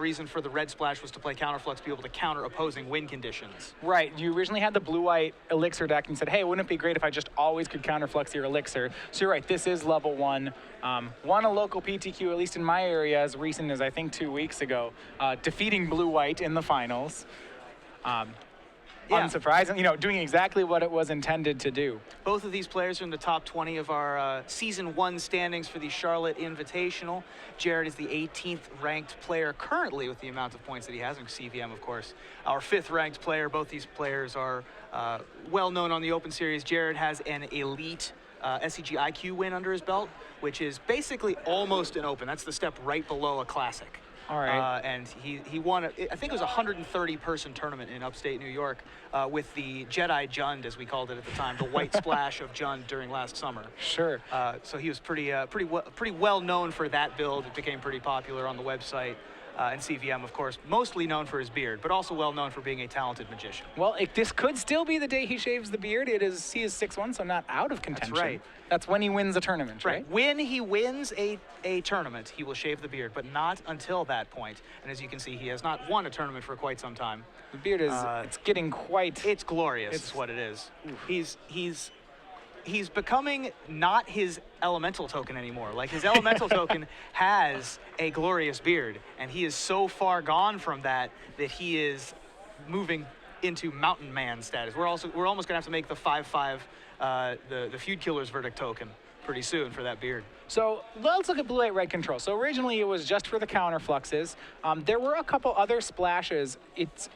reason for the red splash was to play counterflux, be able to counter opposing win conditions. Right. You originally had the blue-white elixir deck and you said, hey, wouldn't it be great if I just always could counterflux your elixir? So you're right, this is level 1. Won a local PTQ, at least in my area, as recent as I think 2 weeks ago, defeating blue-white in the finals. Unsurprising, doing exactly what it was intended to do. Both of these players are in the top 20 of our Season 1 standings for the Charlotte Invitational. Jared is the 18th ranked player currently with the amount of points that he has, and CVM, of course, our 5th ranked player. Both these players are well known on the Open Series. Jared has an elite SCG IQ win under his belt, which is basically almost an Open. That's the step right below a Classic. All right. And he won, I think it was a 130-person tournament in upstate New York with the Jedi Jund, as we called it at the time, the white splash of Jund during last summer. Sure. So he was pretty well known for that build. It became pretty popular on the website. And CVM, of course, mostly known for his beard, but also well known for being a talented magician. Well, this could still be the day he shaves the beard. He is 6-1, so not out of contention. That's right. That's when he wins a tournament, right? When he wins a tournament, he will shave the beard, but not until that point. And as you can see, he has not won a tournament for quite some time. The beard is, it's getting quite... It's glorious, is what it is. He's becoming not his elemental token anymore. Like, his elemental token has a glorious beard, and he is so far gone from that he is moving into mountain man status. We're almost gonna have to make the 5/5 the Feud Killer's Verdict token pretty soon for that beard. So let's look at blue-white red control. So originally it was just for the counter fluxes. There were a couple other splashes.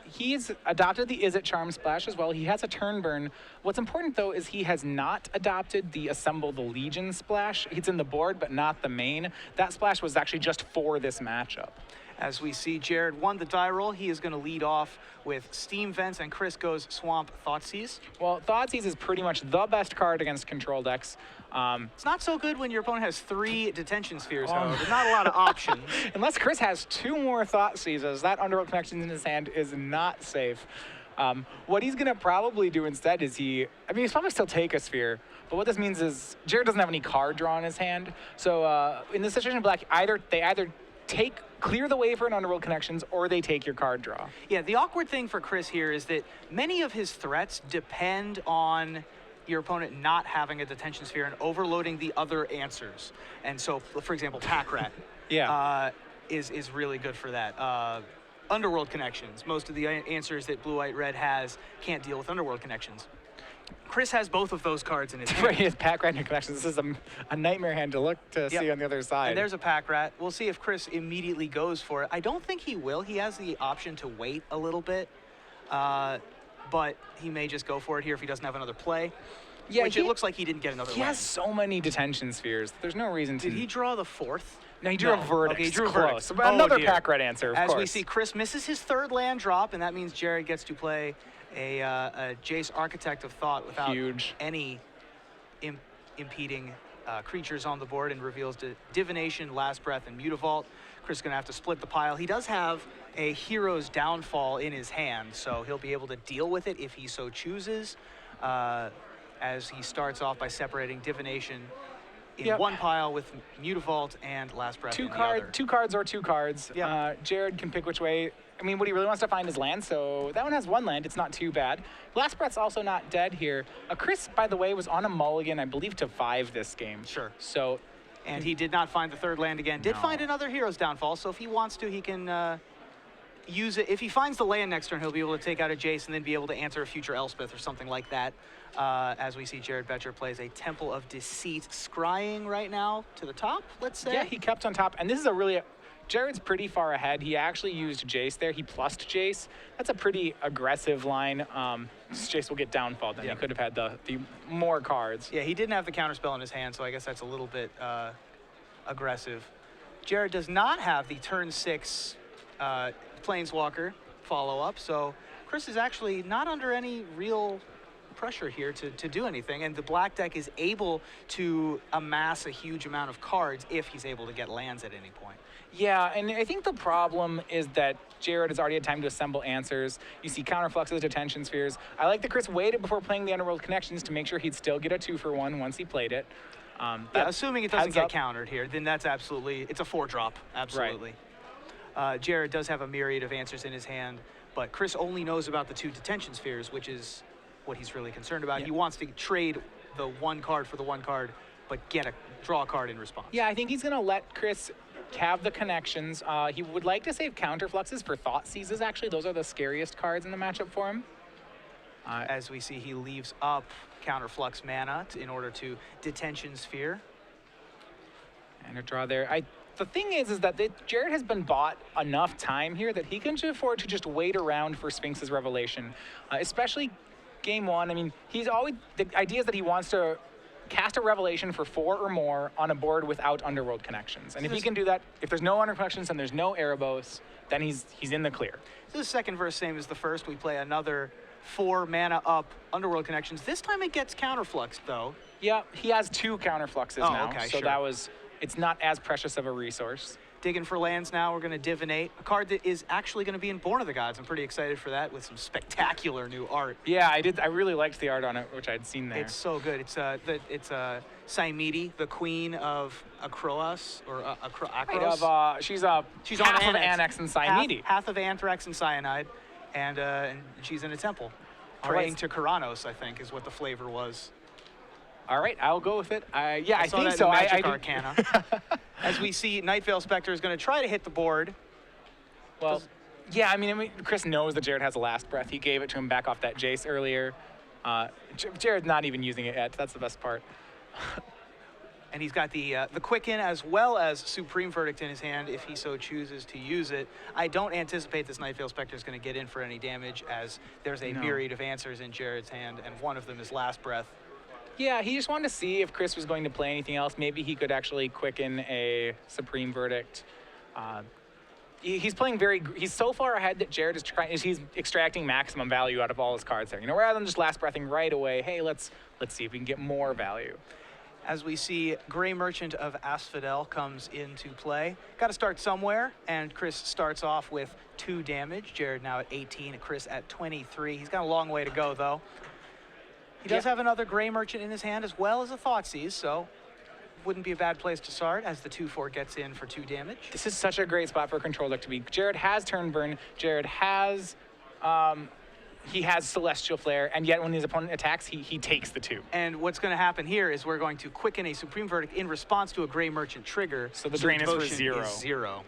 He's adopted the Is It Charm splash as well. He has a turn burn. What's important though is he has not adopted the Assemble the Legion splash. It's in the board, but not the main. That splash was actually just for this matchup. As we see, Jared won the die roll. He is going to lead off with Steam Vents, and Chris goes Swamp Thoughtseize. Well, Thoughtseize is pretty much the best card against control decks. It's not so good when your opponent has 3 detention spheres, however. There's not a lot of options. Unless Chris has 2 more Thoughtseizes, that Underworld Connections in his hand is not safe. What he's going to probably do instead is he's probably still take a sphere, but what this means is Jared doesn't have any card draw in his hand. So in this situation, Black, they either clear the way for an Underworld Connections, or they take your card draw. Yeah, the awkward thing for Chris here is that many of his threats depend on your opponent not having a detention sphere and overloading the other answers. And so, for example, Pack Rat is really good for that. Underworld Connections, most of the answers that Blue, White, Red has can't deal with Underworld Connections. Chris has both of those cards in his hand. Right, he has Pack Rat and Connections. This is a nightmare hand to look to see on the other side. And there's a Pack Rat. We'll see if Chris immediately goes for it. I don't think he will. He has the option to wait a little bit, but he may just go for it here if he doesn't have another play. Yeah, it looks like he didn't get another He has so many detention spheres. There's no reason to... Did he draw the 4th? No, he drew a Verdict. Okay, he drew a Verdict. Oh, another Pack Rat answer, of course. As we see, Chris misses his 3rd land drop, and that means Jared gets to play a Jace Architect of Thought without any impeding creatures on the board, and reveals Divination, Last Breath, and Mutavault. Chris is going to have to split the pile. He does have a Hero's Downfall in his hand, so he'll be able to deal with it if he so chooses, as he starts off by separating Divination in one pile with Mutavault and Last Breath in the other. 2 cards or 2 cards. Yep. Jared can pick which way. I mean, what he really wants to find is land, so that one has 1 land. It's not too bad. Last Breath's also not dead here. Chris, by the way, was on a mulligan, I believe, to 5 this game. Sure. So, and he did not find the 3rd land again. Did find another Hero's Downfall, so if he wants to, he can use it. If he finds the land next turn, he'll be able to take out a Jace and then be able to answer a future Elspeth or something like that. As we see, Jared Boettcher plays a Temple of Deceit, scrying right now to the top, let's say. Yeah, he kept on top, and this is a really... Jared's pretty far ahead. He actually used Jace there. He plussed Jace. That's a pretty aggressive line. Jace will get downfall then. He could have had the more cards. Yeah, he didn't have the counterspell in his hand, so I guess that's a little bit aggressive. Jared does not have the turn 6 Planeswalker follow-up, so Chris is actually not under any real pressure here to do anything, and the black deck is able to amass a huge amount of cards if he's able to get lands at any point. Yeah, and I think the problem is that Jared has already had time to assemble answers. You see counterfluxes, detention spheres. I like that Chris waited before playing the Underworld Connections to make sure he'd still get a 2-for-1 once he played it. Yeah, assuming it doesn't get countered here, then that's absolutely, it's a 4-drop, absolutely. Jared does have a myriad of answers in his hand, but Chris only knows about the 2 detention spheres, which is what he's really concerned about. Yeah. He wants to trade the 1 card for the 1 card, but draw a card in response. Yeah, I think he's going to let Chris have the connections. He would like to save counterfluxes for Thought Seizes, actually. Those are the scariest cards in the matchup for him. As we see, he leaves up counterflux mana in order to detention sphere. And a draw there. The thing is that Jared has been bought enough time here that he can afford to just wait around for Sphinx's Revelation, especially game 1. I mean, the idea is that he wants to cast a Revelation for 4 or more on a board without Underworld connections. And if he can do that, if there's no Underworld connections and there's no Erebos, then he's in the clear. This is the second verse, same as the first. We play another 4 mana up Underworld connections. This time it gets counterfluxed, though. Yeah, he has 2 counterfluxes now, okay, so sure. It's not as precious of a resource. Digging for lands now. We're going to divinate. A card that is actually going to be in Born of the Gods. I'm pretty excited for that with some spectacular new art. Yeah, I really liked the art on it, which I'd seen there. It's so good. It's Saimidi, the queen of Akroas, or Akros. Right, she's half on of Annex and Saimidi. Half of Anthrax and Cyanide, and she's in a temple. Praying to Kuranos, I think, is what the flavor was. All right, I'll go with it. I saw think that so. in Magic Arcana. As we see, Nightveil Spectre is going to try to hit the board. Well, yeah, I mean, Chris knows that Jared has a last breath. He gave it to him back off that Jace earlier. Jared's not even using it yet. That's the best part. And he's got the Quicken as well as Supreme Verdict in his hand if he so chooses to use it. I don't anticipate this Nightveil Spectre is going to get in for any damage, as there's a myriad of answers in Jared's hand, and one of them is Last Breath. Yeah, he just wanted to see if Chris was going to play anything else. Maybe he could actually quicken a Supreme Verdict. He's playing he's so far ahead that Jared he's extracting maximum value out of all his cards there. Rather than just Last Breathing right away, hey, let's see if we can get more value. As we see, Grey Merchant of Asphodel comes into play. Got to start somewhere, and Chris starts off with 2 damage. Jared now at 18, Chris at 23. He's got a long way to go, though. He does have another Grey Merchant in his hand as well as a Thoughtseize, so wouldn't be a bad place to start as the 2/4 gets in for 2 damage. This is such a great spot for a control deck to be. Jared has Turn Burn. Jared has he has Celestial Flare, and yet when his opponent attacks, he takes the 2. And what's going to happen here is we're going to quicken a Supreme Verdict in response to a Grey Merchant trigger. So the drain is for devotion 0. Is 0.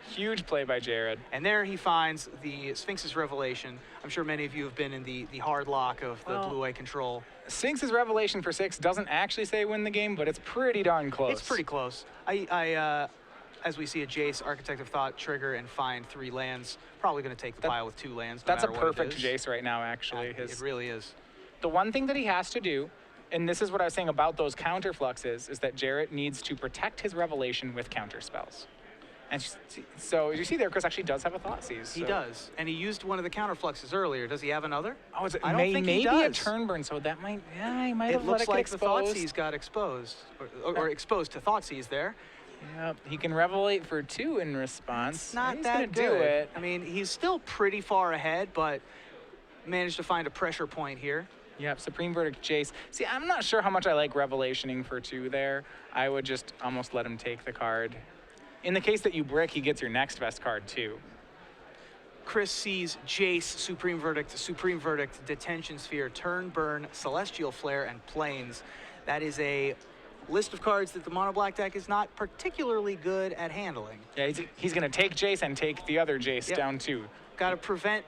Huge play by Jared. And there he finds the Sphinx's Revelation. I'm sure many of you have been in the hard lock of the blue-white control. Sphinx's Revelation for 6 doesn't actually say win the game, but it's pretty darn close. It's pretty close. As we see a Jace, Architect of Thought, trigger, and find 3 lands, probably going to take the pile with 2 lands. That's a perfect Jace right now, actually. It really is. The one thing that he has to do, and this is what I was saying about those counterfluxes, is that Jarrett needs to protect his Revelation with counter spells. And so you see there, Chris actually does have a Thoughtseize. He does, and he used one of the counterfluxes earlier. Does he have another? Oh, is it? I don't think he does. Maybe a turn burn, so that might, he might have let it get exposed. It looks like the Thoughtseize got exposed, or exposed to Thoughtseize there. Yep, he can Revelate for 2 in response. It's not He's that gonna good. Do it. I mean, he's still pretty far ahead, but managed to find a pressure point here. Yep, Supreme Verdict Jace. See, I'm not sure how much I like Revelationing for 2 there. I would just almost let him take the card. In the case that you brick, he gets your next best card too. Chris sees Jace, Supreme Verdict, Detention Sphere, Turn Burn, Celestial Flare, and Plains. That is a list of cards that the mono black deck is not particularly good at handling. Yeah, he's going to take Jace and take the other Jace down too. Got to prevent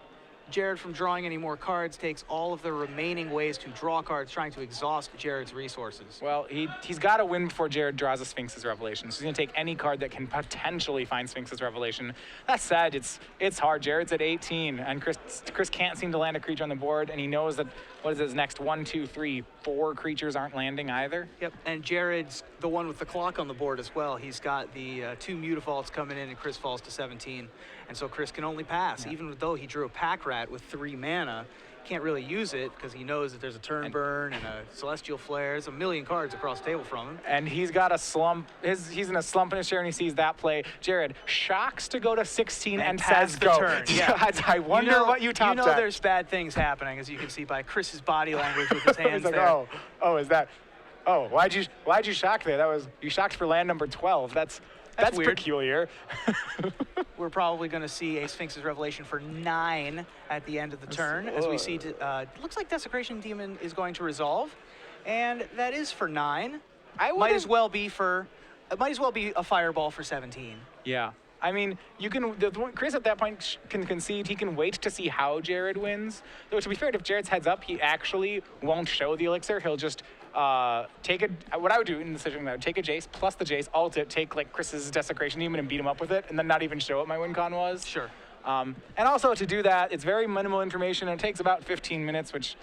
Jared from drawing any more cards, takes all of the remaining ways to draw cards, trying to exhaust Jared's resources. Well, he's got to win before Jared draws a Sphinx's Revelation. So he's going to take any card that can potentially find Sphinx's Revelation. That said, it's hard. Jared's at 18, and Chris can't seem to land a creature on the board, and he knows that, what is his next 1, 2, 3, 4 creatures aren't landing either. Yep, and Jared's the one with the clock on the board as well. He's got the 2 Mutavaults coming in, and Chris falls to 17. And so Chris can only pass, even though he drew a Pack Rat with 3 mana. Can't really use it because he knows that there's a Turn Burn and a Celestial Flare. There's a million cards across the table from him. And he's got a slump. He's in a slump in his chair, and he sees that play. Jared shocks to go to 16 and says the go. Turn. Yeah. I wonder what you top deck. There's bad things happening, as you can see by Chris's body language with his hands like, there. Oh, is that? Oh, why'd you shock there? You shocked for land number 12. That's weird. peculiar. We're probably going to see a Sphinx's Revelation for 9 at the end of the turn, as we see. Looks like Desecration Demon is going to resolve, and that is for 9. Might as well be a Fireball for 17. Yeah. I mean, you can. Chris at that point can concede. He can wait to see how Jared wins. Though to be fair, if Jared's heads up, he actually won't show the elixir. He'll just take a. What I would do in the situation, I would take a Jace plus the Jace, ult it, take like Chris's Desecration Demon and beat him up with it, and then not even show what my win con was. Sure. And also to do that, it's very minimal information. And it takes about 15 minutes, which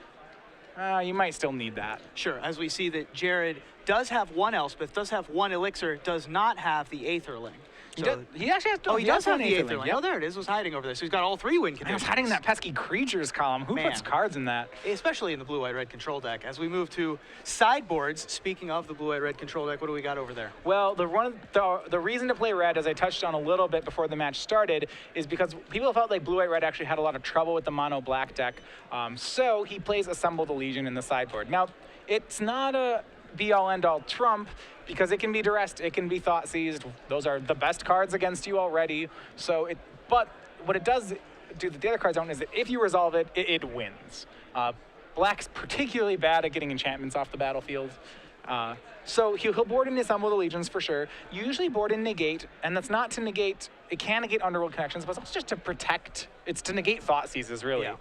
you might still need that. Sure. As we see that Jared does have 1 Elspeth, does have 1 elixir, does not have the Aetherling. So He actually has. he does have the Aetherling. Yep. Oh, there it is. It was hiding over there. So he's got all 3 win It conditions. was hiding in that pesky creatures column. Who puts cards in that? Especially in the blue-white-red control deck. As we move to sideboards, speaking of the blue-white-red control deck, what do we got over there? Well, the reason to play red, as I touched on a little bit before the match started, is because people felt like blue-white-red actually had a lot of trouble with the mono-black deck. So he plays Assemble the Legion in the sideboard. Now, it's not a be-all, end-all trump, because it can be duressed, it can be thought seized. Those are the best cards against you already. But what it does do that the other cards don't is that if you resolve it, it wins. Black's particularly bad at getting enchantments off the battlefield. So he'll board in Assemble the Legions for sure. You usually board in Negate, and that's not to negate, it can negate Underworld Connections, but it's just to protect, it's to negate thought seizes, really. Yeah.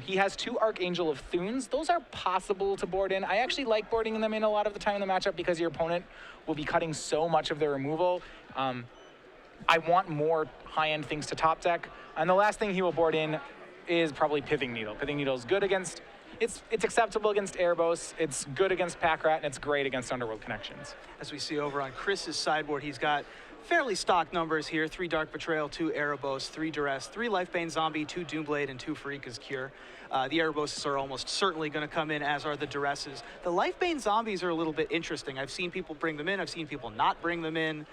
He has 2 Archangel of Thunes. Those are possible to board in. I actually like boarding them in a lot of the time in the matchup because your opponent will be cutting so much of their removal. I want more high-end things to top deck. And the last thing he will board in is probably Pithing Needle. Pithing Needle is good against, it's acceptable against Erebos, it's good against Packrat, and it's great against Underworld Connections. As we see over on Chris's sideboard, he's got fairly stock numbers here: 3 Dark Betrayal, 2 Erebos, 3 Duress, 3 Lifebane Zombie, 2 Doomblade, and 2 Farika's Cure. The Ereboses are almost certainly going to come in, as are the Duresses. The Lifebane Zombies are a little bit interesting. I've seen people bring them in. I've seen people not bring them in.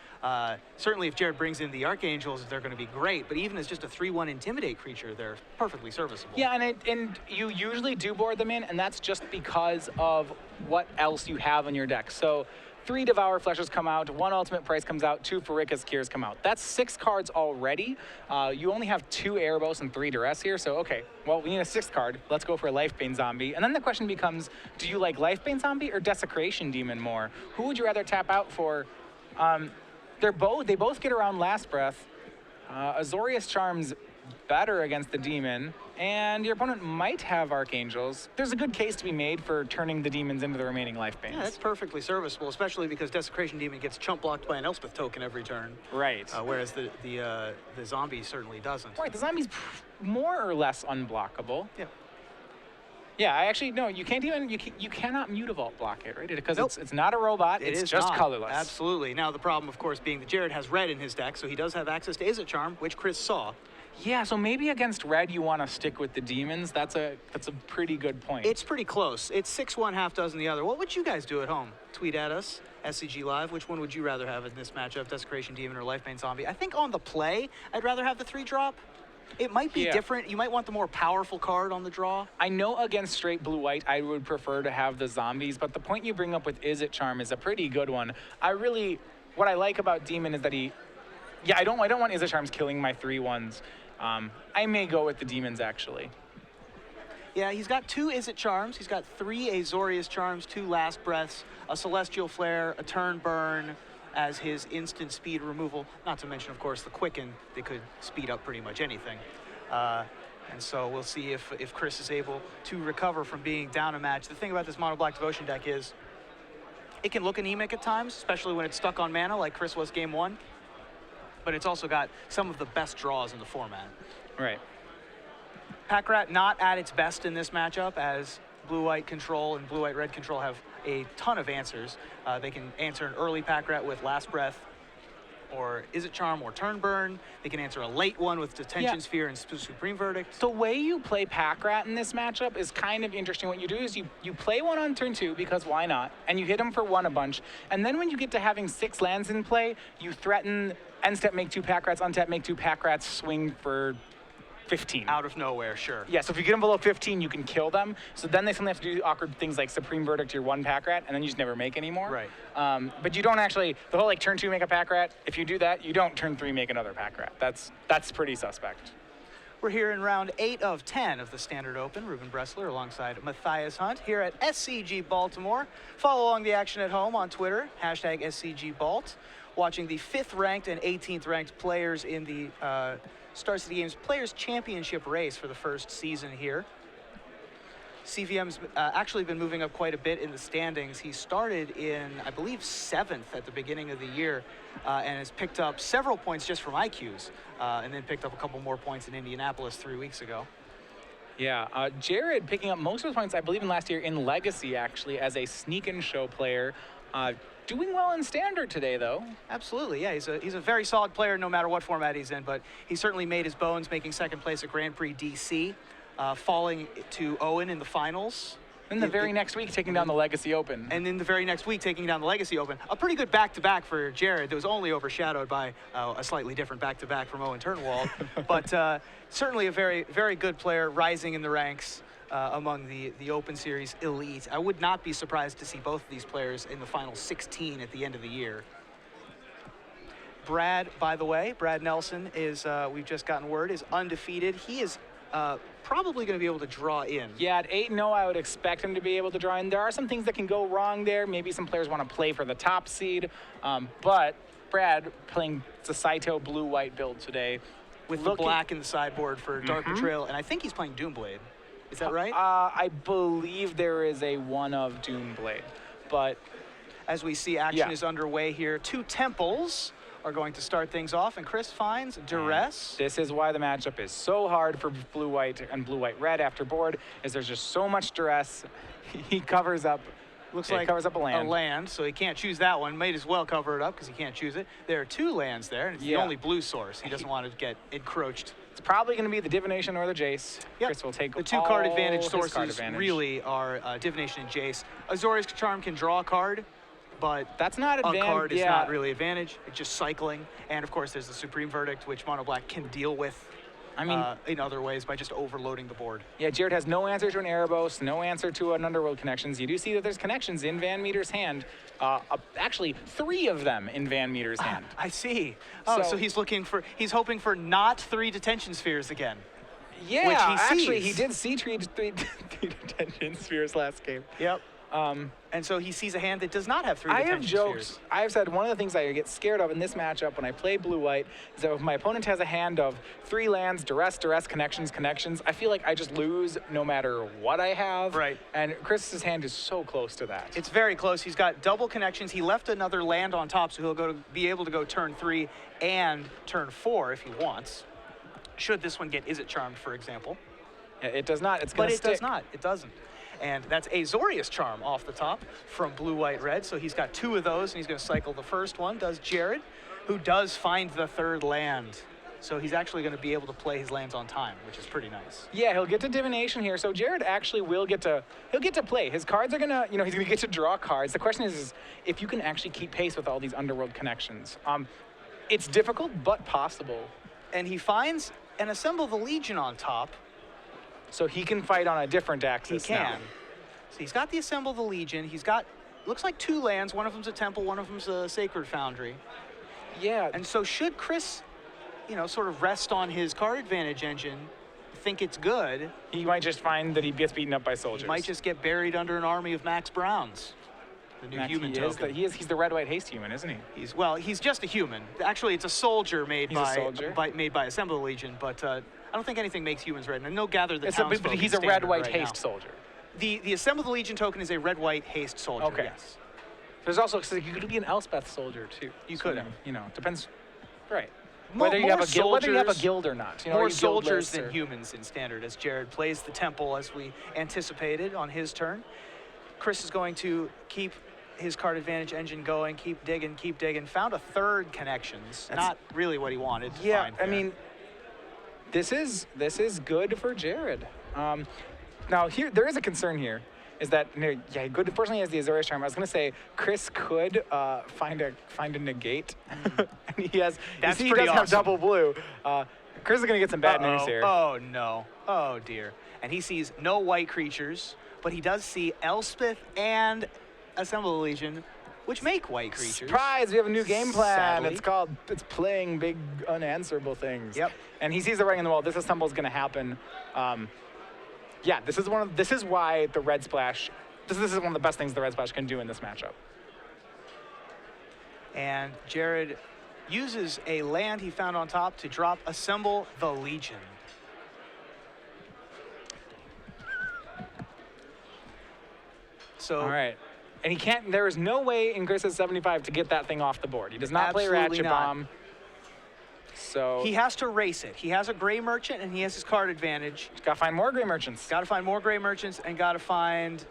Certainly if Jared brings in the Archangels, they're going to be great. But even as just a 3/1 Intimidate creature, they're perfectly serviceable. Yeah, and you usually do board them in, and that's just because of what else you have in your deck. So 3 Devour Fleshes come out, 1 Ultimate Price comes out, 2 Farika's Cures come out. That's 6 cards already. You only have 2 Erebos and 3 Duress here, so okay, well, we need a 6th card. Let's go for a Lifebane Zombie. And then the question becomes, do you like Lifebane Zombie or Desecration Demon more? Who would you rather tap out for? They both get around Last Breath. Azorius Charm's better against the Demon, and your opponent might have Archangels. There's a good case to be made for turning the demons into the remaining Lifebanes. Yeah, that's perfectly serviceable, especially because Desecration Demon gets chump blocked by an Elspeth token every turn. Right. Whereas the zombie certainly doesn't. Right, the zombie's more or less unblockable. Yeah. Yeah, I actually, no, you can't even, you cannot Mutavault block it, right? Because it's not a robot, it's just colorless. Absolutely. Now, the problem, of course, being that Jared has red in his deck, so he does have access to Izzet Charm, which Chris saw. Yeah, so maybe against red you want to stick with the demons. That's a pretty good point. It's pretty close. It's 6-1, half dozen the other. What would you guys do at home? Tweet at us, SCG Live. Which one would you rather have in this matchup, Desecration Demon or Lifebane Zombie? I think on the play, I'd rather have the 3-drop. It might be different. You might want the more powerful card on the draw. I know against straight blue-white, I would prefer to have the zombies, but the point you bring up with Izzet Charm is a pretty good one. What I like about Demon is that I don't want Izzet Charms killing my 3/1s. I may go with the demons, actually. Yeah, he's got 2 Izzet Charms. He's got 3 Azorius Charms, 2 Last Breaths, a Celestial Flare, a Turn Burn as his instant speed removal. Not to mention, of course, the Quicken. They could speed up pretty much anything. And so we'll see if Chris is able to recover from being down a match. The thing about this Mono Black Devotion deck is it can look anemic at times, especially when it's stuck on mana like Chris was game 1. But it's also got some of the best draws in the format. Right. Packrat not at its best in this matchup, as blue-white control and blue-white-red control have a ton of answers. They can answer an early Packrat with Last Breath, or Izzet Charm, or Turn Burn. They can answer a late one with Detention Sphere and Supreme Verdict. The way you play Packrat in this matchup is kind of interesting. What you do is you play one on turn 2, because why not? And you hit him for 1 a bunch. And then when you get to having 6 lands in play, you threaten end step, make 2 Packrats, untap, make 2 Packrats, swing for 15. Out of nowhere, sure. Yeah, so if you get them below 15, you can kill them. So then they suddenly have to do awkward things like Supreme Verdict to your 1 pack rat, and then you just never make anymore. Right. But you don't actually, the whole like turn 2 make a pack rat, if you do that, you don't turn 3 make another pack rat. That's pretty suspect. We're here in round 8 of 10 of the Standard Open. Ruben Bressler alongside Matthias Hunt here at SCG Baltimore. Follow along the action at home on Twitter, hashtag SCGBALT. Watching the 5th ranked and 18th ranked players in the Star City Games Players Championship race for the first season here. CVM's actually been moving up quite a bit in the standings. He started in, I believe, 7th at the beginning of the year and has picked up several points just from IQs and then picked up a couple more points in Indianapolis 3 weeks ago. Yeah, Jared picking up most of his points, I believe, in last year in Legacy, actually, as a sneak and show player. Doing well in Standard today, though. Absolutely, yeah. He's a very solid player no matter what format he's in, but he certainly made his bones making 2nd place at Grand Prix DC. Falling to Owen in the finals. And the very next week, taking down the Legacy Open. And then the very next week, taking down the Legacy Open. A pretty good back-to-back for Jared that was only overshadowed by a slightly different back-to-back from Owen Turnwald. But certainly a very, very good player, rising in the ranks among the Open Series elite. I would not be surprised to see both of these players in the final 16 at the end of the year. Brad, by the way, Brad Nelson is, we've just gotten word, is undefeated. He is probably going to be able to draw in. Yeah, at 8-0, I would expect him to be able to draw in. There are some things that can go wrong there. Maybe some players want to play for the top seed. But Brad playing the Saito blue-white build today. With the black in the sideboard for Dark Betrayal, and I think he's playing Doomblade. Is that right? I believe there is a 1 of Doomblade. But as we see, action is underway here. 2 temples are going to start things off, and Chris finds Duress. This is why the matchup is so hard for blue-white and blue-white-red after board, is there's just so much Duress. He covers up, covers up a land. So he can't choose that one. Might as well cover it up because he can't choose it. There are 2 lands there, and it's the only blue source. He doesn't want to get encroached. It's probably going to be the Divination or the Jace. Yep. Chris will take the 2 card advantage sources really are Divination and Jace. Azorius Charm can draw a card, but that's not a card is not really advantage. It's just cycling. And of course, there's the Supreme Verdict, which Mono Black can deal with. I mean, in other ways by just overloading the board. Yeah, Jared has no answer to an Erebos, no answer to an Underworld Connections. You do see that there's connections in VanMeter's hand. Actually, 3 of them in VanMeter's hand. I see. Oh, so he's hoping for not 3 detention spheres again. Yeah, which he actually, sees. he did see 3 detention spheres last game. Yep. And so he sees a hand that does not have 3 detention spheres. I have said one of the things I get scared of in this matchup when I play blue-white is that if my opponent has a hand of 3 lands, duress, connections, I feel like I just lose no matter what I have. Right. And Chris's hand is so close to that. It's very close. He's got double connections. He left another land on top, so he'll be able to go turn 3 and turn 4 if he wants. Should this one get Is It Charmed, for example. Yeah, it does not. It's going to stick. But it does not. It doesn't. And that's Azorius Charm off the top from blue, white, red. So he's got 2 of those, and he's going to cycle the first one, does Jared, who does find the 3rd land. So he's actually going to be able to play his lands on time, which is pretty nice. Yeah, he'll get to Divination here. So Jared actually will get to, he'll get to play. His cards are going to, he's going to get to draw cards. The question is if you can actually keep pace with all these Underworld Connections. It's difficult, but possible. And he finds and Assemble the Legion on top. So he can fight on a different axis now. He can. now. So he's got the Assemble the Legion. He's got, looks like 2 lands. One of them's a temple, one of them's a Sacred Foundry. Yeah. And so should Chris, sort of rest on his card advantage engine, think it's good. He might just find that he gets beaten up by soldiers. He might just get buried under an army of Max Browns. The new human token. He's the red, white haste human, isn't he? He's just a human. Actually, it's a soldier made by Assemble the Legion, but I don't think anything makes humans red. And I know Gather the Townsfolk. But he's a red, white haste soldier. The Assemble the Legion token is a red, white haste soldier. Okay. Yes. There's also, you could be an Elspeth soldier too. You could. Depends. Right. Whether you have a guild or not. More soldiers than humans in Standard, as Jared plays the temple as we anticipated on his turn. Chris is going to keep his card advantage engine going, keep digging. Found a 3rd connections. Not really what he wanted to find there. I mean, this is good for Jared. Now here there is a concern here, is that good. Fortunately, he has the Azorius Charm. I was going to say Chris could find a negate. And he does awesome. have double blue. Chris is going to get some bad news here. Oh, no. Oh, dear. And he sees no white creatures, but he does see Elspeth and Assemble the Legion, which make white creatures. Surprise! We have a new game plan. Sadly. It's playing big unanswerable things. Yep. And he sees the writing on the wall. This Assemble is going to happen. Yeah, this is why the red splash. This is one of the best things the red splash can do in this matchup. And Jared uses a land he found on top to drop Assemble the Legion. So, all right. And he can't, there is no way in Chris's 75 to get that thing off the board. He does not play Absolutely Ratchet not. Bomb. So he has to race it. He has a gray merchant and he has his card advantage. he's got to find more gray merchants. Got to find more gray merchants and got to find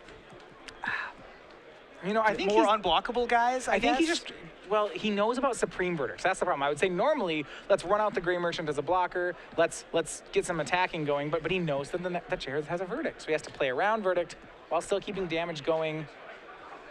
I think more he's unblockable guys. I think he guess. just, well, he knows about Supreme Verdicts. That's the problem. I would say normally, let's run out the Gray Merchant as a blocker. Let's get some attacking going. But he knows that Jared has a Verdict. So he has to play around Verdict while still keeping damage going.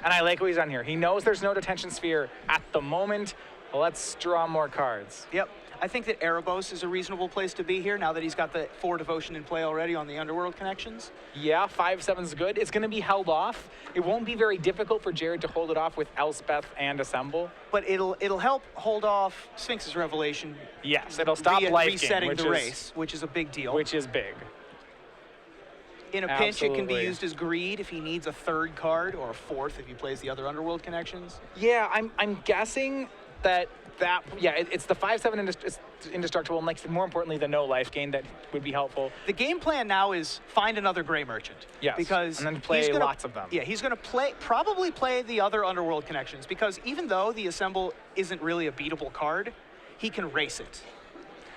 And I like what he's done here. He knows there's no Detention Sphere at the moment. Well, let's draw more cards. Yep. I think that Erebos is a reasonable place to be here now that he's got the 4 Devotion in play already on the Underworld connections. Yeah, 5/7's good. It's going to be held off. It won't be very difficult for Jared to hold it off with Elspeth and Assemble. But it'll help hold off Sphinx's Revelation. Yes, it'll stop via life gain, resetting the race, which is a big deal. Which is big. In a pinch, it can be Absolutely. used as greed if he needs a 3rd card or a 4th if he plays the other Underworld connections. Yeah, I'm guessing it's the 5/7 indestructible, and like more importantly, the no life gain that would be helpful. The game plan now is find another Gray Merchant. Yes, because and then play he's gonna, lots of them. Yeah, he's going to probably play the other Underworld connections because even though the Assemble isn't really a beatable card, he can race it.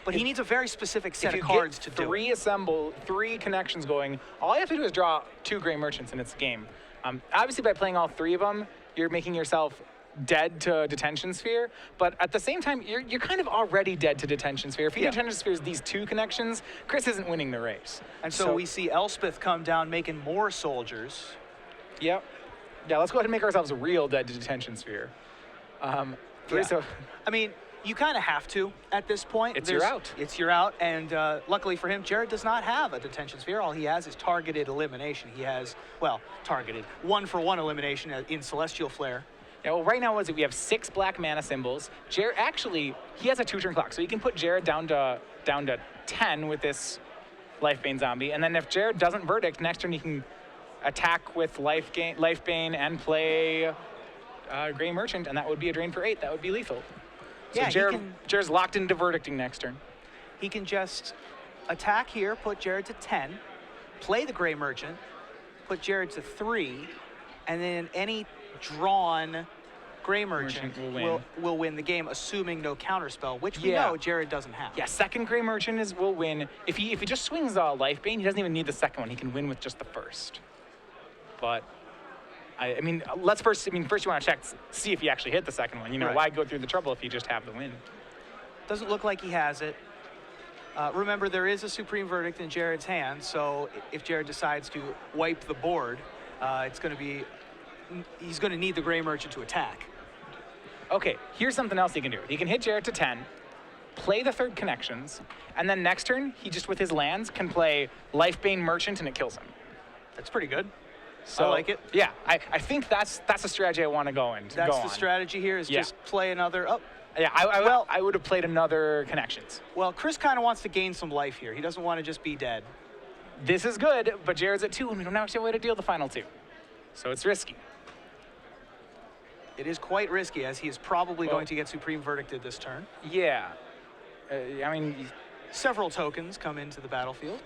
But he needs a very specific set of cards to do it. Three Assemble, 3 connections going. All you have to do is draw 2 Gray Merchants and it's game. Obviously, by playing all 3 of them, you're making yourself dead to Detention Sphere, but at the same time, you're kind of already dead to Detention Sphere. If you Detention Spheres these 2 connections, Chris isn't winning the race. And so we see Elspeth come down making more soldiers. Yep. Yeah, let's go ahead and make ourselves real dead to Detention Sphere. So, I mean, you kind of have to at this point. It's your out. It's your out, and luckily for him, Jared does not have a Detention Sphere. All he has is targeted elimination. He has, targeted 1-for-1 elimination in Celestial Flare. Yeah, well, right now, we have 6 black mana symbols. Jared, actually, he has a 2-turn clock, so he can put Jared down to 10 with this Life Bane zombie, and then if Jared doesn't Verdict, next turn he can attack with Life Bane and play Gray Merchant, and that would be a drain for 8. That would be lethal. So Yeah, Jared's locked into Verdicting next turn. He can just attack here, put Jared to 10, play the Gray Merchant, put Jared to 3, and then any drawn Gray Merchant will win the game, assuming no counterspell, which we know Jared doesn't have. Yeah, second Gray Merchant will win. If he just swings Life Bane, he doesn't even need the second one. He can win with just the first. But I mean, first you want to check, see if he actually hit the second one. Why go through the trouble if you just have the win? Doesn't look like he has it. Remember, there is a Supreme Verdict in Jared's hand, so if Jared decides to wipe the board, he's going to need the Gray Merchant to attack. Okay, here's something else he can do. He can hit Jared to 10, play the 3rd connections, and then next turn, he just, with his lands, can play Life Bane Merchant, and it kills him. That's pretty good. So, I like it. Yeah, I think that's a strategy I want to go in. That's the strategy here, is just play another... Oh. Yeah, I would have played another connections. Well, Chris kind of wants to gain some life here. He doesn't want to just be dead. This is good, but Jared's at 2, and we don't actually have a way to deal the final 2. So it's risky. It is quite risky, as he is probably going to get Supreme Verdicted this turn. Yeah. I mean... Several tokens come into the battlefield.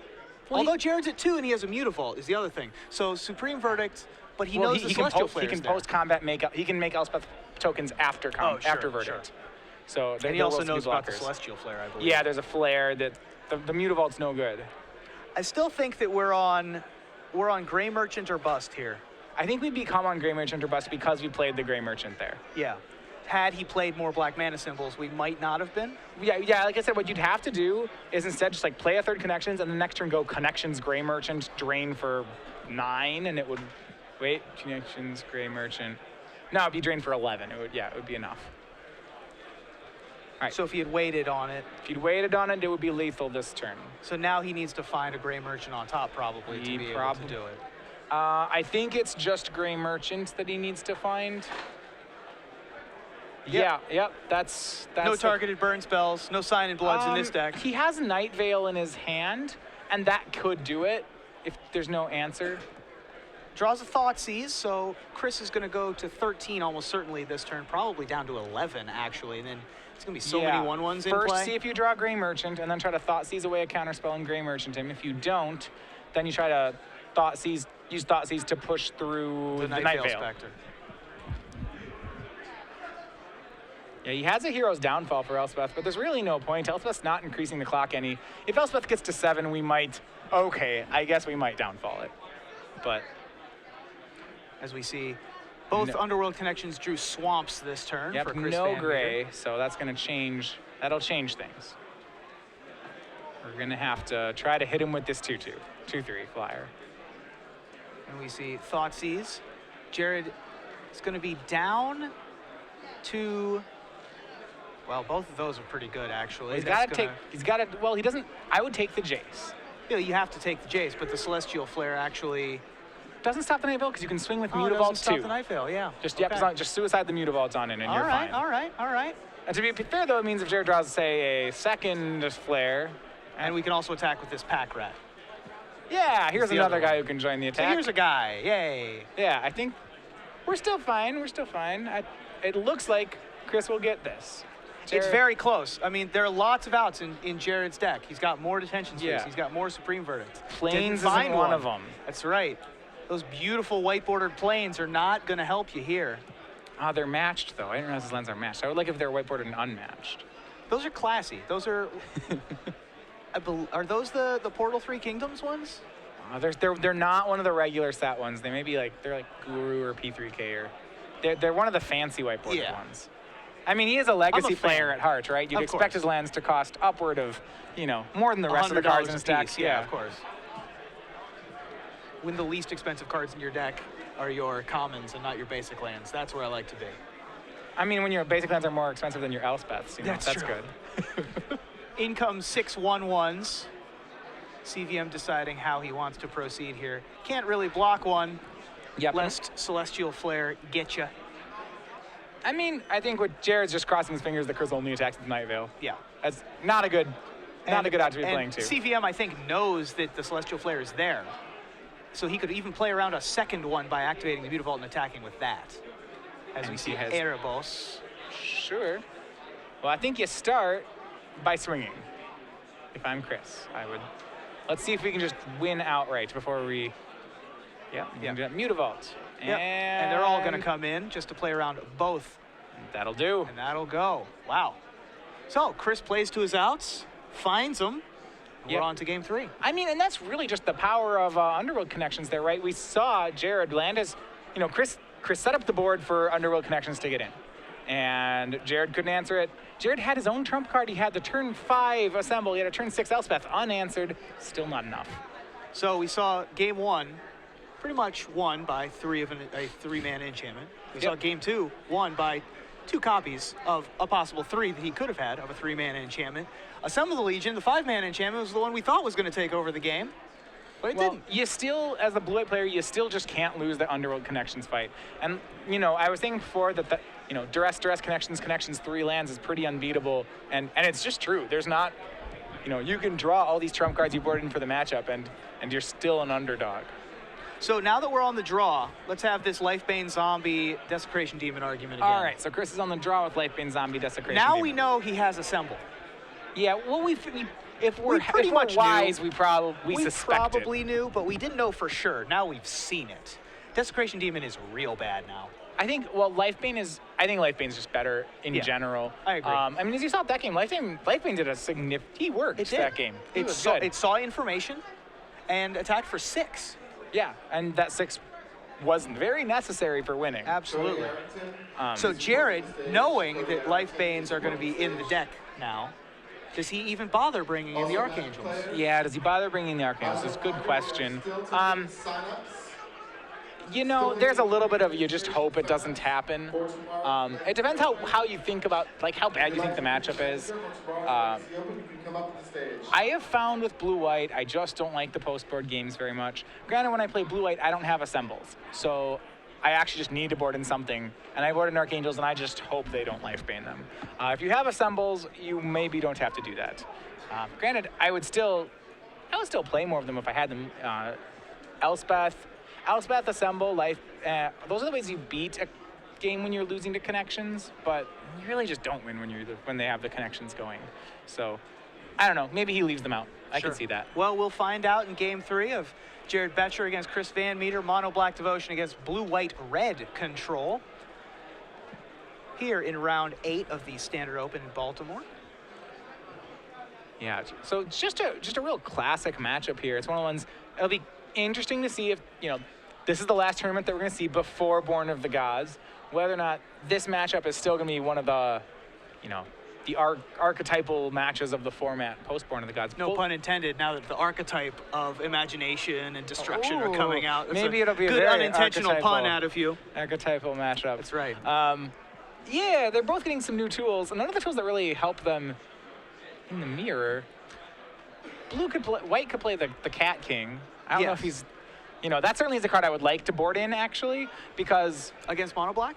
Although Jared's at 2 and he has a Mutavault is the other thing. So Supreme Verdict, but he knows the Celestial Flare. He can post-combat he can make Elspeth tokens after Verdict. Sure. So and he also knows about the Celestial Flare, I believe. Yeah, there's a flare that the Mutavault's no good. I still think that we're on Gray Merchant or bust here. I think we'd become on Gray Merchant or bust because we played the Gray Merchant there. Yeah. Had he played more black mana symbols, we might not have been. Yeah, like I said, what you'd have to do is instead just play a 3rd connections and the next turn go connections Gray Merchant, drain for 9, and it would connections Gray Merchant. No, it'd be drain for 11. It would be enough. right. So if he had waited on it. If he'd waited on it, it would be lethal this turn. So now he needs to find a Gray Merchant on top probably to be able to do it. I think it's just Gray Merchant that he needs to find. Yep. Yep, that's no targeted burn spells, no Sign in Bloods in this deck. He has Night Veil in his hand, and that could do it if there's no answer. Draws a Thoughtseize, so Chris is going to go to 13 almost certainly this turn, probably down to 11 actually, and then it's going to be so many 1/1s in play. First, see if you draw Gray Merchant, and then try to Thoughtseize away a counterspell and Gray Merchant him. If you don't, then you try to use Thoughtseize to push through the Night Veil. Spectre. Yeah, he has a Hero's Downfall for Elspeth, but there's really no point. Elspeth's not increasing the clock any. If Elspeth gets to 7, we might, I guess we might downfall it. But as we see, both Underworld Connections drew Swamps this turn for Chris no VanMeter. Gray, so that's going to change. That'll change things. We're going to have to try to hit him with this 2/2, 2/3 flyer. And we see Thoughtseize. Jared is going to be down to. Well, both of those are pretty good, actually. He's got to take. He's got to. Well, he doesn't. I would take the Jace. Yeah, you have to take the Jace, but the Celestial Flare actually doesn't stop the Night Veil because you can swing with Mutavault too. Doesn't stop the Night Veil, yeah. Just just suicide the Mutavault on it, and you're fine. All right. And to be fair, though, it means if Jared draws, say, a second flare, and we can also attack with this Pack Rat. Yeah, here's another guy who can join the attack. So here's a guy. Yay. Yeah, I think we're still fine. It looks like Chris will get this. It's very close. I mean, there are lots of outs in Jared's deck. He's got more detention space. Yeah. He's got more Supreme Verdicts. Plains isn't one of them. That's right. Those beautiful white bordered plains are not going to help you here. They're matched, though. I didn't realize his lands are matched. I would like if they're white bordered and unmatched. Those are classy. Those are... are those the Portal 3 Kingdoms ones? They're not one of the regular set ones. They may be they're like Guru or P3K or... They're one of the fancy white bordered ones. I mean, he is a legacy player at heart, right? You'd expect his lands to cost upward of, more than the rest of the cards in his deck. Yeah, of course. When the least expensive cards in your deck are your commons and not your basic lands. That's where I like to be. I mean, when your basic lands are more expensive than your Elspeths, that's true. Good. In comes 6 1/1s. CVM deciding how he wants to proceed here. Can't really block one, lest Celestial Flare get you. I mean, I think what Jared's just crossing his fingers that Chris only attacks with Night Veil. Yeah. That's not a good out to be playing too. CVM, I think, knows that the Celestial Flare is there. So he could even play around a second one by activating the Mutavault and attacking with that. As we see Erebos. Sure. Well, I think you start by swinging. If I'm Chris, I would. Let's see if we can just win outright before we... Yeah. Mutavault. Yep. And they're all going to come in just to play around both. That'll do. And that'll go. Wow. So Chris plays to his outs, finds them. We're on to game 3. I mean, and that's really just the power of Underworld Connections there, right? We saw Jared land his, Chris set up the board for Underworld Connections to get in. And Jared couldn't answer it. Jared had his own trump card. He had the turn 5 assemble. He had a turn 6 Elspeth unanswered. Still not enough. So we saw game 1 pretty much won by a 3-mana enchantment. We saw game 2 won by 2 copies of a possible 3 that he could have had of a 3-mana enchantment. Assemble the Legion, the 5-mana enchantment, was the one we thought was going to take over the game. But it didn't. You still, as a blue-white player, you still just can't lose the Underworld Connections fight. And, I was saying before that, Duress, Connections, 3 lands is pretty unbeatable. And it's just true. There's not, you can draw all these trump cards you boarded in for the matchup, and you're still an underdog. So now that we're on the draw, let's have this Lifebane Zombie Desecration Demon argument again. All right, so Chris is on the draw with Lifebane Zombie Desecration Now Demon. we know he has Assemble. Yeah, well, if we're wise, we probably knew, but we didn't know for sure. Now we've seen it. Desecration Demon is real bad now. I think Lifebane's just better in general. I agree. I mean, as you saw that game, Lifebane did a significant... He worked that game. It saw information and attacked for 6. Yeah, and that 6 was very necessary for winning. Absolutely. So Jared, knowing that Lifebanes are going to be in the deck now, does he even bother bringing in the Archangels? Yeah, does he bother bringing in the Archangels? It's a good question. You know, there's a little bit of you just hope it doesn't happen. It depends how you think about, like, how bad you think the matchup is. I have found with blue-white, I just don't like the post-board games very much. Granted, when I play blue-white, I don't have assembles. So I actually just need to board in something. And I board in Archangels, and I just hope they don't lifebane them. If you have assembles, you maybe don't have to do that. Granted, I would still play more of them if I had them. Elspeth, Assemble, Life, those are the ways you beat a game when you're losing to connections, but you really just don't win when they have the connections going. So, I don't know, maybe he leaves them out. I can see that. Well, we'll find out in Game 3 of Jared Boettcher against Chris VanMeter, Mono Black Devotion against Blue White Red Control. Here in round 8 of the Standard Open in Baltimore. Yeah, so it's just a real classic matchup here. It's one of the ones, it'll be interesting to see if, this is the last tournament that we're going to see before Born of the Gods, whether or not this matchup is still going to be one of the, the archetypal matches of the format post Born of the Gods. No pun intended, now that the archetype of imagination and destruction are coming out. That's maybe it'll be a good very unintentional pun out of you. Archetypal matchup. That's right. Yeah, they're both getting some new tools, and none of the tools that really help them in the mirror. White could play the Cat King. I don't know if he's, that certainly is a card I would like to board in, actually, because... Against Mono Black?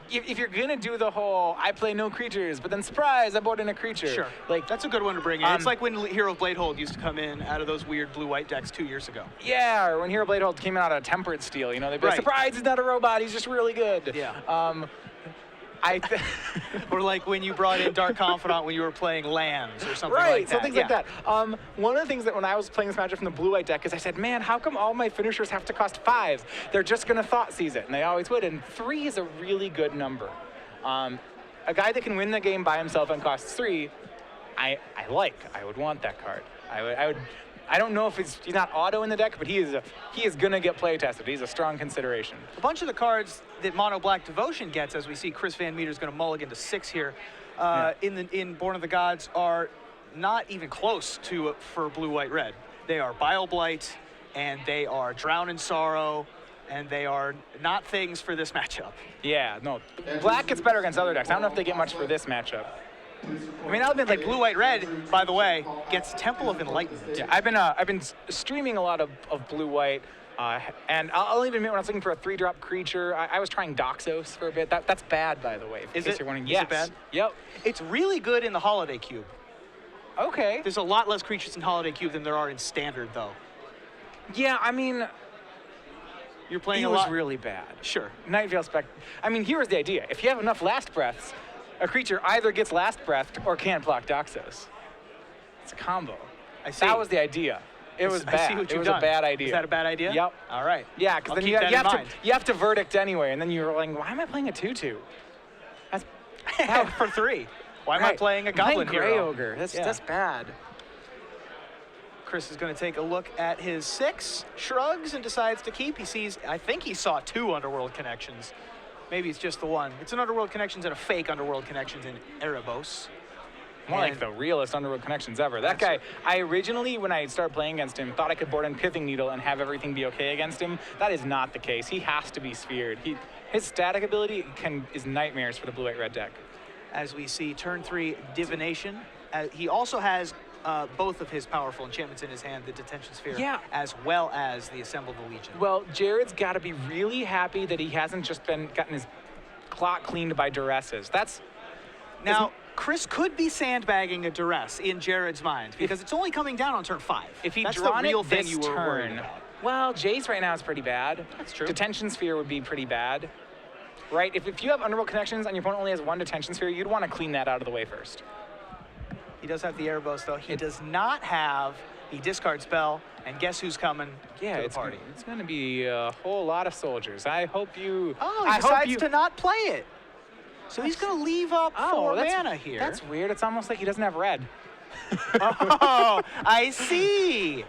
If you're going to do the whole, I play no creatures, but then surprise, I board in a creature. Sure. Like, that's a good one to bring in. It's like when Hero of Bladehold used to come in out of those weird blue-white decks 2 years ago. Yeah, or when Hero Bladehold came out of Temperate Steel, they'd be like, surprise, he's not a robot, he's just really good. Yeah. Or like when you brought in Dark Confidant when you were playing lands or something like that. Right, so things like that. One of the things that when I was playing this matchup from the blue-white deck is I said, man, how come all my finishers have to cost 5? They're just going to Thought Seize it, and they always would, and 3 is a really good number. A guy that can win the game by himself and costs 3, I would want that card. I don't know if he's not auto in the deck, but he is gonna get play tested. He's a strong consideration. A bunch of the cards that Mono Black Devotion gets, as we see Chris VanMeter is gonna mulligan to 6 here, in Born of the Gods are not even close to for Blue White Red. They are Bile Blight, and they are Drown in Sorrow, and they are not things for this matchup. Yeah, no. Black gets better against other decks. I don't know if they get much for this matchup. I mean, that would be like Blue White Red, by the way, gets Temple of Enlightenment. Yeah, I've been streaming a lot of Blue White, and I'll even admit when I was looking for a 3-drop creature, I was trying Doxos for a bit. That's bad, by the way. Is it? You're wondering. Is it bad? Yep. It's really good in the Holiday Cube. Okay. There's a lot less creatures in Holiday Cube than there are in Standard, though. Yeah, I mean, you're playing a lot. Was really bad. Sure. Night Veil Spec. I mean, here's the idea: if you have enough Last Breaths, a creature either gets Last Breathed or can't block Doxos. It's a combo. I see. That was the idea. It was bad. I see what you've done. A bad idea. Is that a bad idea? Yep. All right. Yeah, because then you have to verdict anyway, and then you're like, why am I playing a 2/2? That's for 3. Why am I playing a Goblin Gray Hero? Ogre. That's bad. Chris is going to take a look at his 6, shrugs, and decides to keep. He sees, I think he saw 2 Underworld Connections. Maybe it's just the one. It's an Underworld Connections and a fake Underworld Connections in Erebos. More like the realest Underworld Connections ever. That guy, I originally, when I started playing against him, thought I could board in Pithing Needle and have everything be okay against him. That is not the case. He has to be sphered. His static ability is nightmares for the blue-white red deck. As we see turn 3 Divination. He also has both of his powerful enchantments in his hand, the Detention Sphere, as well as the Assemble the Legion. Well, Jared's got to be really happy that he hasn't just gotten his clock cleaned by duresses. Now, Chris could be sandbagging a duress in Jared's mind because it's only coming down on turn 5. If he'd That's drawn the real it thing this you were worried turn, about. well, Jace right now is pretty bad. That's true. Detention Sphere would be pretty bad, right? If you have Underworld Connections and your opponent only has 1 Detention Sphere, you'd want to clean that out of the way first. He does have the Erebos, though. He does not have the discard spell, and guess who's coming to the party? It's going to be a whole lot of soldiers. I hope you... Oh, he decides to not play it. So he's going to leave up 4 mana here. That's weird. It's almost like he doesn't have red. Oh, I see.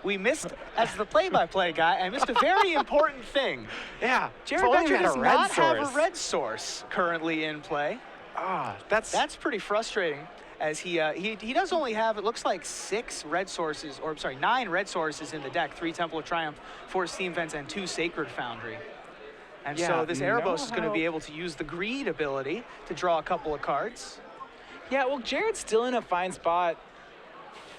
We missed, as the play-by-play guy, I missed a very important thing. Yeah. Jared Boettcher does not have a red source currently in play. Ah, that's pretty frustrating. as he does only have, it looks like 9 red sources in the deck, 3 Temple of Triumph, 4 Steam Vents, and 2 Sacred Foundry. And so this Erebos is going to be able to use the Greed ability to draw a couple of cards. Yeah, well, Jared's still in a fine spot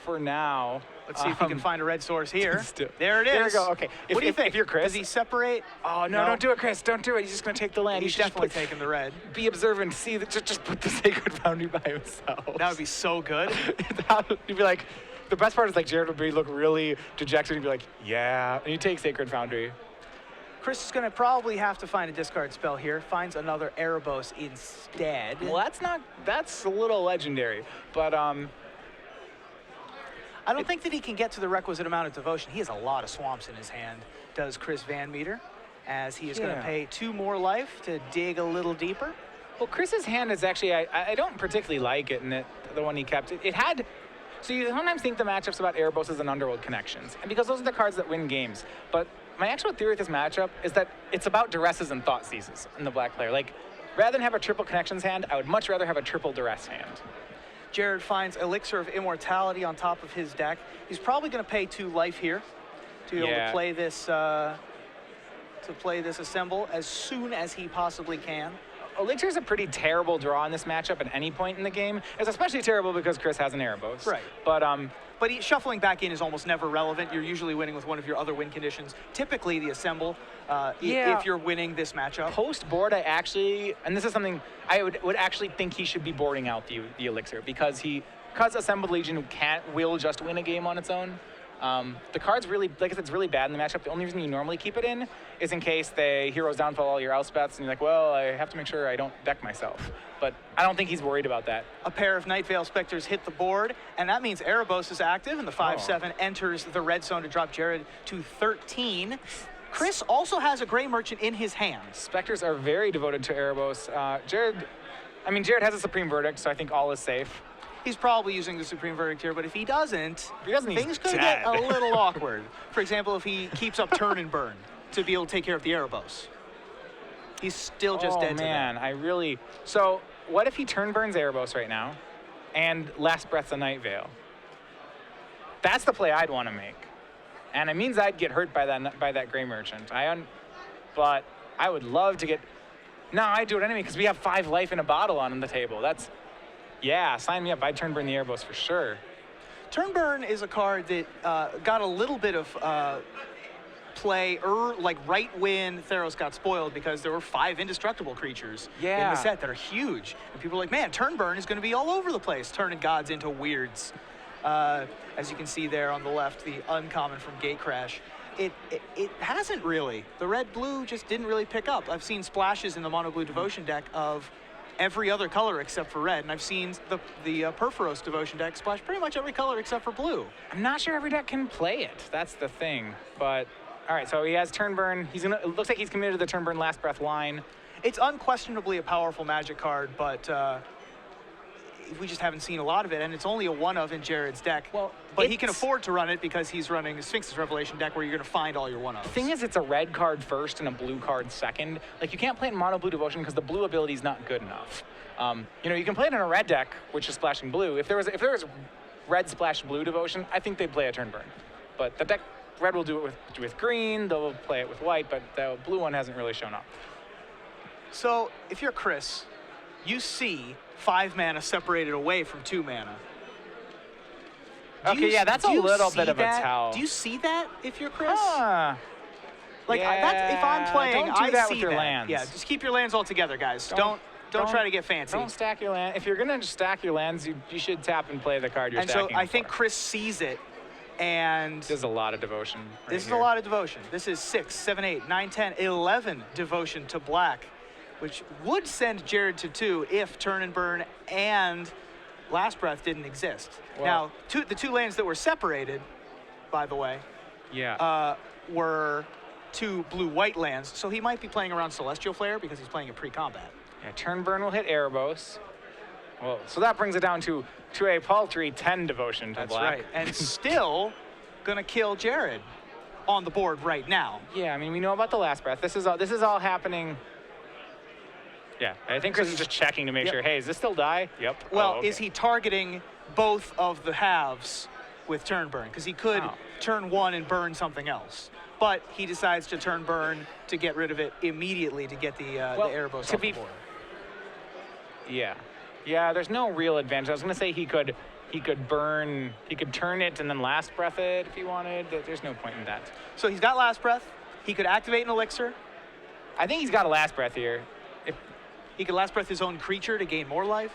for now. Let's see if he can find a red source here. There it is. There we go. Okay. What do you think? If you're Chris, does he separate? Oh no, don't do it, Chris. Don't do it. He's just going to take the land. He's definitely taking the red. Be observant. See that. Just put the Sacred Foundry by himself. That would be so good. You'd be like, the best part is like Jared would look really dejected and be like, yeah, and you take Sacred Foundry. Chris is going to probably have to find a discard spell here. Finds another Erebos instead. Well, that's a little legendary, but I don't think that he can get to the requisite amount of devotion. He has a lot of swamps in his hand, does Chris VanMeter, as he is going to pay 2 more life to dig a little deeper. Well, Chris's hand is actually, I don't particularly like it, and the one he kept, it had, so you sometimes think the matchups about Erebos and Underworld Connections, and because those are the cards that win games, but my actual theory with this matchup is that it's about Duresses and Thought Seizes in the black player. Like, rather than have a triple Connections hand, I would much rather have a triple Duress hand. Jared finds Elixir of Immortality on top of his deck. He's probably going to pay 2 life here to be able to play this assemble as soon as he possibly can. Elixir is a pretty terrible draw in this matchup at any point in the game. It's especially terrible because Chris has an Erebos. Right. But shuffling back in is almost never relevant. You're usually winning with one of your other win conditions. Typically the assemble, if you're winning this matchup. Post board, I actually, and this is something I would actually think he should be boarding out the Elixir because Assembled Legion will just win a game on its own. The card's really, like I said, it's really bad in the matchup. The only reason you normally keep it in is in case they Heroes Downfall all your Elspeths, and you're like, well, I have to make sure I don't deck myself. But I don't think he's worried about that. A pair of Night Veil Specters hit the board, and that means Erebos is active, and the 5/7 enters the red zone to drop Jared to 13. Chris also has a Gray Merchant in his hand. Specters are very devoted to Erebos. Jared has a Supreme Verdict, so I think all is safe. He's probably using the Supreme Verdict here, but if he doesn't, things could dead. get a little awkward. For example, if he keeps up Turn and Burn to be able to take care of the Erebos. He's still just dead to that. So what if he Turn Burns Erebos right now and Last Breath's a Night Veil? That's the play I'd want to make. And it means I'd get hurt by that Gray Merchant. But I would love to get, no, I'd do it anyway because we have 5 life in a bottle on the table. Yeah, sign me up. I'd Turn Burn the Erebos for sure. Turn Burn is a card that got a little bit of play, like right when Theros got spoiled because there were 5 indestructible creatures in the set that are huge. And people are like, man, Turn Burn is going to be all over the place, turning gods into weirds. As you can see there on the left, the uncommon from Gate Crash. It hasn't really. The red-blue just didn't really pick up. I've seen splashes in the mono-blue Devotion deck of every other color except for red, and I've seen the Perforos Devotion deck splash pretty much every color except for blue. I'm not sure every deck can play it. That's the thing. But all right, so he has Turn Burn. It looks like he's committed to the Turn Burn Last Breath line. It's unquestionably a powerful Magic card, but we just haven't seen a lot of it, and it's only a 1-of in Jared's deck. Well, but he can afford to run it because he's running a Sphinx's Revelation deck where you're going to find all your 1-ofs. The thing is, it's a red card first and a blue card second. Like, you can't play it in mono blue Devotion because the blue ability is not good enough. You can play it in a red deck, which is splashing blue. If there was red splash blue Devotion, I think they'd play a Turn Burn. But the deck, red will do it with green, they'll play it with white, but the blue one hasn't really shown up. So, if you're Chris, you see 5 mana separated away from 2 mana. That's a little bit of a tell. Do you see that if you're Chris? Like, if I'm playing, don't do that see with your lands. Yeah, just keep your lands all together, guys. Don't try to get fancy. Don't stack your land. If you're gonna stack your lands, you should tap and play the card you're stacking. And so I think Chris sees it, and this is a lot of devotion. This is a lot of devotion. This is 6, 7, 8, 9, 10, 11 devotion to black, which would send Jared to 2 if Turn and Burn and Last Breath didn't exist. Now, the 2 lands that were separated, by the way, were 2 blue-white lands, so he might be playing around Celestial Flare because he's playing a pre-combat. Yeah, Turn Burn will hit Erebos. Well, so that brings it down to a paltry 10 devotion to black. That's right, and still gonna kill Jared on the board right now. Yeah, I mean, we know about the Last Breath. This is all happening. Yeah, I think Chris is just checking to make sure, hey, is this still die? Yep. Well, okay. is he targeting both of the halves with turn burn? Because he could turn one and burn something else. But he decides to turn burn to get rid of it immediately to get the Erebos off the board. Yeah. Yeah, there's no real advantage. I was going to say he could burn, he could turn it and then last breath it if he wanted. There's no point in that. So he's got last breath. He could activate an elixir. I think he's got a last breath here. If he could last breath his own creature to gain more life.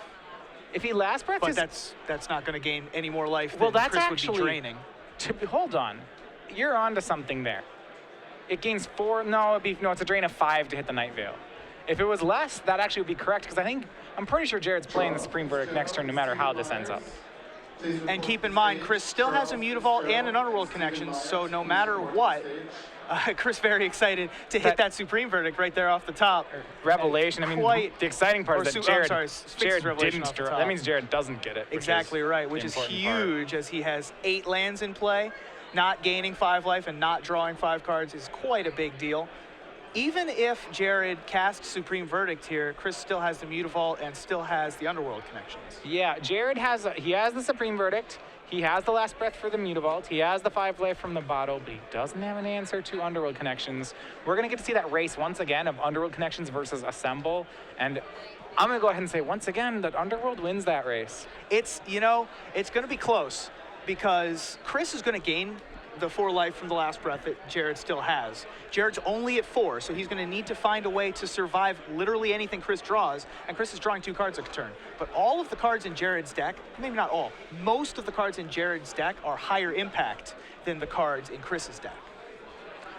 If he last breath but that's not going to gain any more life than Chris would be draining. Hold on. You're onto something there. It gains 4. No, it's a drain of 5 to hit the Night Veil. If it was less, that actually would be correct because I'm pretty sure Jared's playing the Supreme Verdict next turn no matter how this ends up. And keep in mind, Chris still has a Mutavault and an Underworld connection, so no matter what, Chris very excited to hit that Supreme Verdict right there off the top. Revelation. The exciting part is that Jared didn't draw. That means Jared doesn't get it. Exactly right, which is huge as he has 8 lands in play. Not gaining 5 life and not drawing 5 cards is quite a big deal. Even if Jared casts Supreme Verdict here, Chris still has the Mutavault and still has the Underworld connections. Yeah, Jared has the Supreme Verdict. He has the last breath for the Mutavault. He has the 5 life from the bottle, but he doesn't have an answer to Underworld connections. We're going to get to see that race once again of Underworld connections versus Assemble. And I'm going to go ahead and say once again that Underworld wins that race. It's going to be close because Chris is going to gain the 4 life from the last breath that Jared still has. Jared's only at 4, so he's going to need to find a way to survive literally anything Chris draws, and Chris is drawing 2 cards a turn. But all of the cards in Jared's deck, maybe not all, most of the cards in Jared's deck are higher impact than the cards in Chris's deck.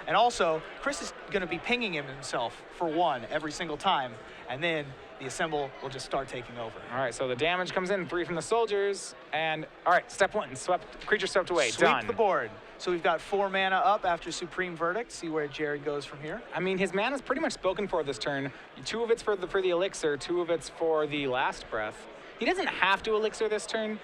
And also, Chris is going to be pinging himself for 1 every single time, and then the Assemble will just start taking over. All right, so the damage comes in, 3 from the soldiers, and all right, step 1, creature swept away, done. Sweep the board. So we've got 4 mana up after Supreme Verdict. See where Jared goes from here. His mana's pretty much spoken for this turn. 2 of it's for the elixir, 2 of it's for the last breath. He doesn't have to elixir this turn.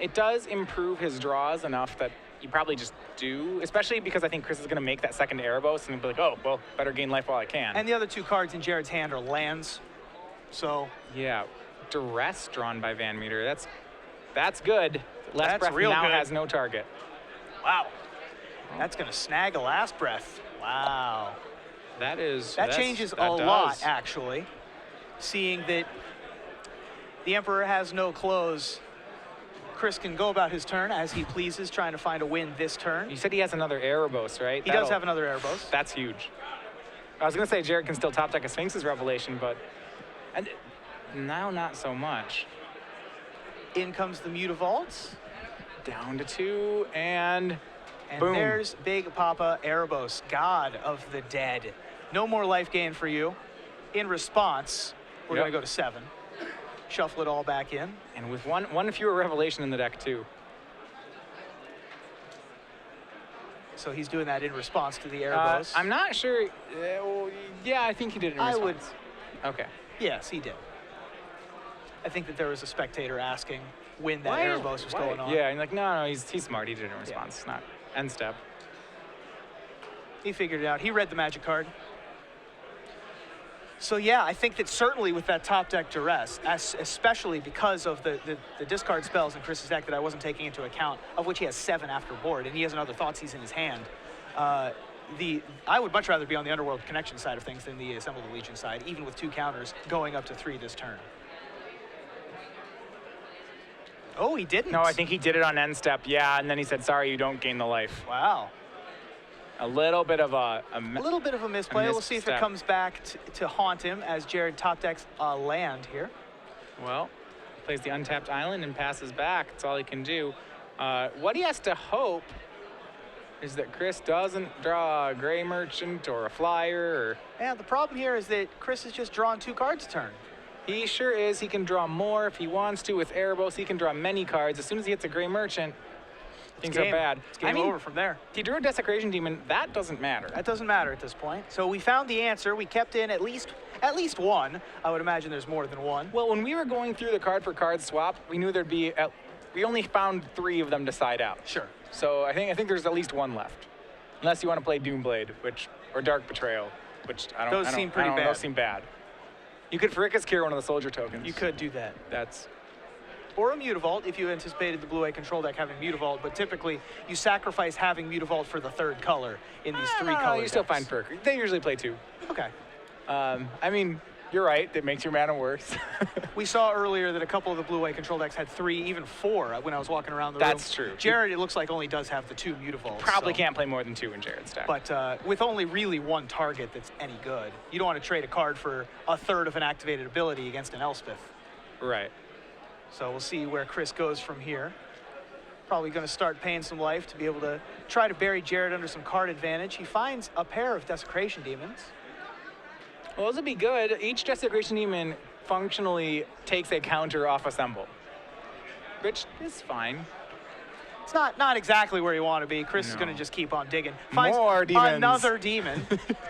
It does improve his draws enough that you probably just do, especially because I think Chris is going to make that second Erebos and be like, oh, well, better gain life while I can. And the other 2 cards in Jared's hand are lands. So yeah, Duress drawn by VanMeter. That's good. Last breath now has no target. Wow. That's going to snag a last breath. Wow. That changes a lot, actually. Seeing that the Emperor has no close, Chris can go about his turn as he pleases, trying to find a win this turn. You said he has another Erebos, right? He does have another Erebos. That's huge. I was going to say Jared can still top deck a Sphinx's Revelation, but now not so much. In comes the Mutavault. Down to 2, and boom. There's Big Papa Erebos, God of the Dead. No more life gain for you. In response, we're going to go to 7. Shuffle it all back in. And with one fewer Revelation in the deck, too. So he's doing that in response to the Erebos. I'm not sure. Yeah, I think he did it in response. Okay. Yes, he did. I think that there was a spectator asking when that Erebos was going on. Yeah, and no, he's smart. He did it in response, not end step. He figured it out. He read the magic card. So yeah, I think that certainly with that top deck Duress, especially because of the discard spells in Chris's deck that I wasn't taking into account, of which he has 7 after board, and he has another Thoughtseize in his hand. I would much rather be on the Underworld connection side of things than the Assemble the Legion side, even with 2 counters going up to 3 this turn. Oh, he didn't. No, I think he did it on end step, yeah, and then he said, sorry, you don't gain the life. Wow. A little bit of a misplay. We'll see if it comes back to haunt him as Jared top decks a land here. Well, plays the untapped island and passes back. That's all he can do. What he has to hope is that Chris doesn't draw a Gray Merchant or a Flyer. Yeah, the problem here is that Chris has just drawn 2 cards a turn. He sure is. He can draw more if he wants to. With Erebos, he can draw many cards. As soon as he hits a Gray Merchant, things are bad. It's game over from there. He drew a Desecration Demon. That doesn't matter. That doesn't matter at this point. So we found the answer. We kept in at least 1. I would imagine there's more than 1. Well, when we were going through the card for card swap, we knew there'd be we only found 3 of them to side out. Sure. So I think there's at least 1 left, unless you want to play Doomblade, or Dark Betrayal, which I don't. Those seem pretty bad. Those seem bad. You could Fricas Cure one of the soldier tokens. You could do that. That's... Or a Mutavault if you anticipated the blue-white control deck having Mutavault, but typically you sacrifice having Mutavault for the third color in these three colors. You still find Perk. They usually play 2. Okay. I mean, you're right. It makes your mana worse. We saw earlier that a couple of the blue-white control decks had 3, even 4 when I was walking around the room. That's true. Jared, it looks like, only does have the 2 Mutavaults. Probably can't play more than 2 in Jared's deck. But with only really 1 target that's any good, you don't want to trade a card for a third of an activated ability against an Elspeth. Right. So we'll see where Chris goes from here. Probably going to start paying some life to be able to try to bury Jared under some card advantage. He finds a pair of Desecration Demons. Well, this would be good. Each Desecration Demon functionally takes a counter off Assemble, which is fine. It's not exactly where you want to be. Chris is going to just keep on digging. Finds More demons. Another demon.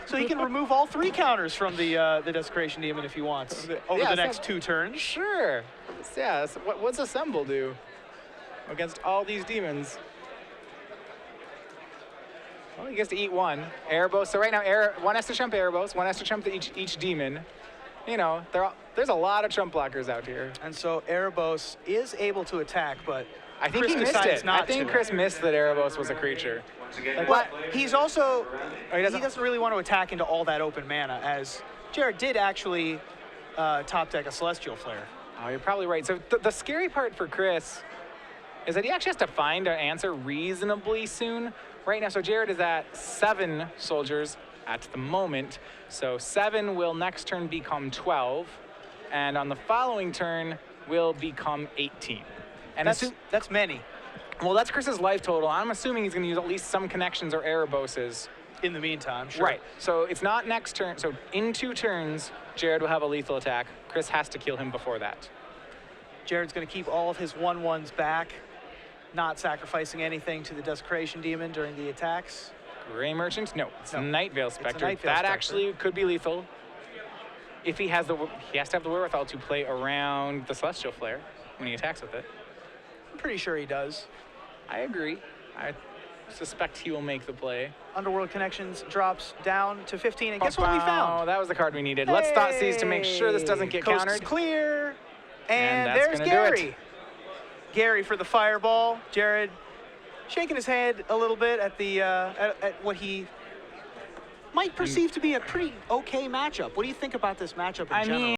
So he can remove all 3 counters from the Desecration Demon if he wants over the next 2 turns. Sure. Yeah, so what's Assemble do against all these demons? Well, he gets to eat 1. Erebos. So right now, one has to trump Erebos, one has to trump each demon. You know, there's a lot of trump blockers out here. And so Erebos is able to attack, but I think Chris he missed decides it. not I think to. Chris missed that Erebos was a creature. Like, But he's also, Oh, he doesn't really want to attack into all that open mana, as Jared did actually top deck a Celestial Flare. Oh, you're probably right. So the scary part for Chris is that he actually has to find an answer reasonably soon. Right now, so Jared is at 7 soldiers at the moment. So 7 will next turn become 12, and on the following turn will become 18. And That's many. well, that's Chris's life total. I'm assuming he's going to use at least some connections or Ereboses. In the meantime, sure. Right. So it's not next turn. So in 2 turns, Jared will have a lethal attack. Chris has to kill him before that. Jared's going to keep all of his 1/1s back, not sacrificing anything to the Desecration Demon during the attacks. Gray Merchant? No, it's a No. Night Veil Spectre. Night Veil That Spectre. actually could be lethal. If he has he has to have the wherewithal to play around the Celestial Flare when he attacks with it. I'm pretty sure he does. I agree. I suspect he will make the play. Underworld Connections drops down to 15, and guess what we Oh, found? that was the card we needed. Let's thought seize to make sure this doesn't get Coast countered. is clear, and that's there's gonna do it. Gary. Gary for the fireball. Jared shaking his head a little bit at the at what he might perceive to be a pretty okay matchup. What do you think about this matchup in general? I mean,